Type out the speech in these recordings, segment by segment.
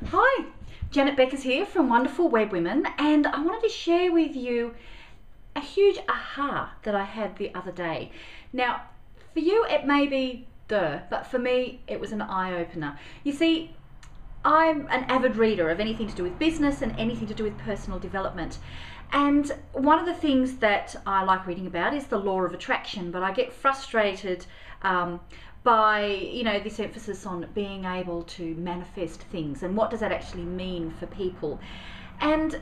Hi, Janet Beckers here from Wonderful Web Women, and I wanted to share with you a huge aha that I had the other day. Now, for you it may be but for me it was an eye-opener. You see, I'm an avid reader of anything to do with business and anything to do with personal development. And one of the things that I like reading about is the law of attraction, but I get frustrated by this emphasis on being able to manifest things and what does that actually mean for people. And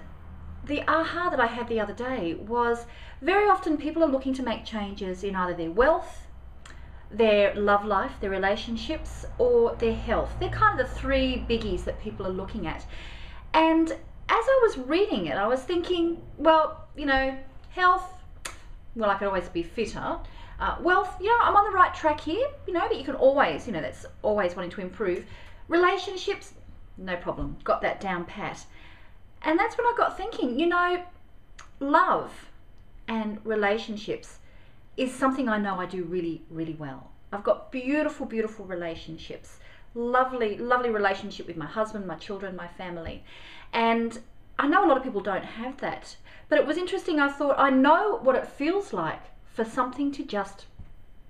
the aha that I had the other day was very often people are looking to make changes in either their wealth, their love life, their relationships, or their health. They're kind of the three biggies that people are looking at. And as I was reading it, I was thinking, well, health, well, I could always be fitter. Wealth, I'm on the right track here, but you can always, that's always wanting to improve. Relationships, no problem, got that down pat. And that's when I got thinking, love and relationships is something I know I do really, really well. I've got beautiful, beautiful relationships. Lovely, lovely relationship with my husband, my children, my family. And I know a lot of people don't have that. But it was interesting, I thought, I know what it feels like for something to just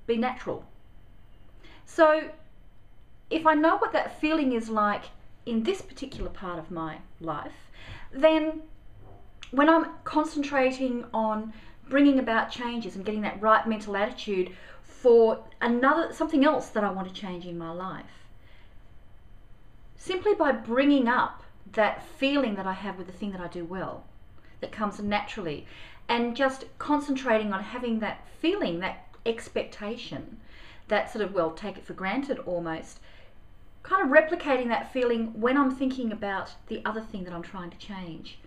be natural. So if I know what that feeling is like in this particular part of my life, then when I'm concentrating on bringing about changes and getting that right mental attitude for something else that I want to change in my life, simply by bringing up that feeling that I have with the thing that I do well, that comes naturally, and just concentrating on having that feeling, that expectation, that sort of, well, take it for granted almost, kind of replicating that feeling when I'm thinking about the other thing that I'm trying to change.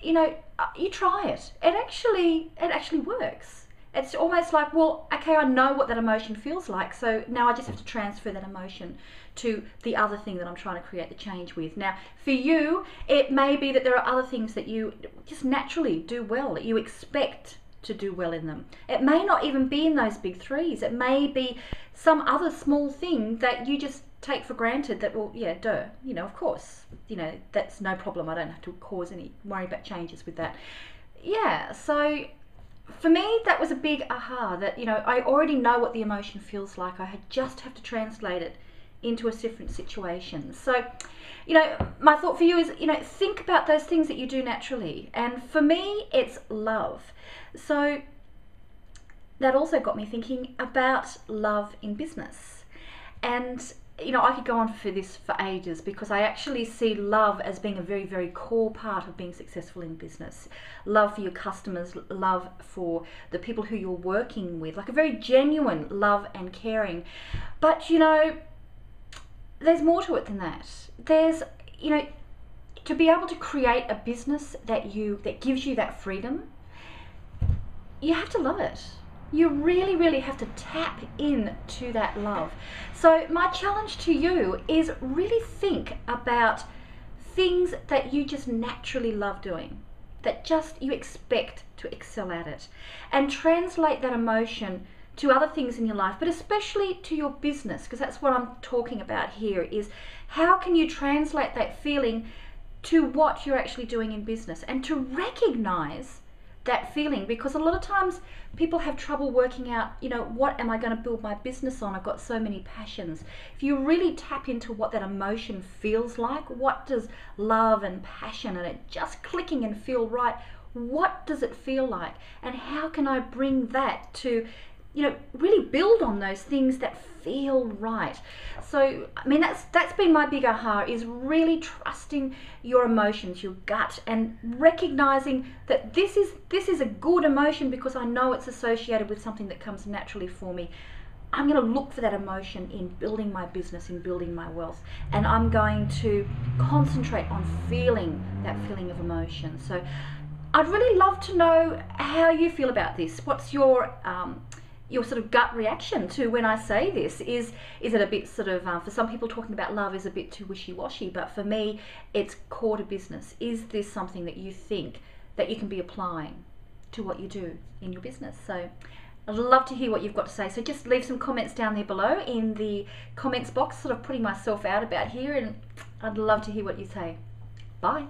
You try it. It actually works. It's almost like, well, okay, I know what that emotion feels like, so now I just have to transfer that emotion to the other thing that I'm trying to create the change with. Now, for you, it may be that there are other things that you just naturally do well, that you expect to do well in them. It may not even be in those big threes. It may be some other small thing that you just take for granted that, well, yeah, of course, that's no problem. I don't have to worry about changes with that. Yeah, so for me, that was a big aha that, I already know what the emotion feels like. I just have to translate it into a different situation. So, my thought for you is, think about those things that you do naturally. And for me, it's love. So that also got me thinking about love in business. And I could go on for this for ages because I actually see love as being a very, very core part of being successful in business. Love for your customers, love for the people who you're working with, like a very genuine love and caring. But, there's more to it than that. There's, to be able to create a business that gives you that freedom, you have to love it. You really, really have to tap into that love. So my challenge to you is really think about things that you just naturally love doing, that just you expect to excel at it, and translate that emotion to other things in your life, but especially to your business, because that's what I'm talking about here, is how can you translate that feeling to what you're actually doing in business, and to recognize that feeling, because a lot of times people have trouble working out, what am I going to build my business on? I've got so many passions. If you really tap into what that emotion feels like, what does love and passion and it just clicking and feel right, what does it feel like? And how can I bring that to, really build on those things that feel right? So, that's been my big aha, is really trusting your emotions, your gut, and recognizing that this is a good emotion because I know it's associated with something that comes naturally for me. I'm going to look for that emotion in building my business, in building my wealth, and I'm going to concentrate on feeling that feeling of emotion. So I'd really love to know how you feel about this. What's your sort of gut reaction to when I say this? Is it a bit sort of, for some people talking about love is a bit too wishy-washy, but for me it's core to business. Is this something that you think that you can be applying to what you do in your business? So I'd love to hear what you've got to say. So just leave some comments down there below in the comments box, sort of putting myself out about here, and I'd love to hear what you say. Bye.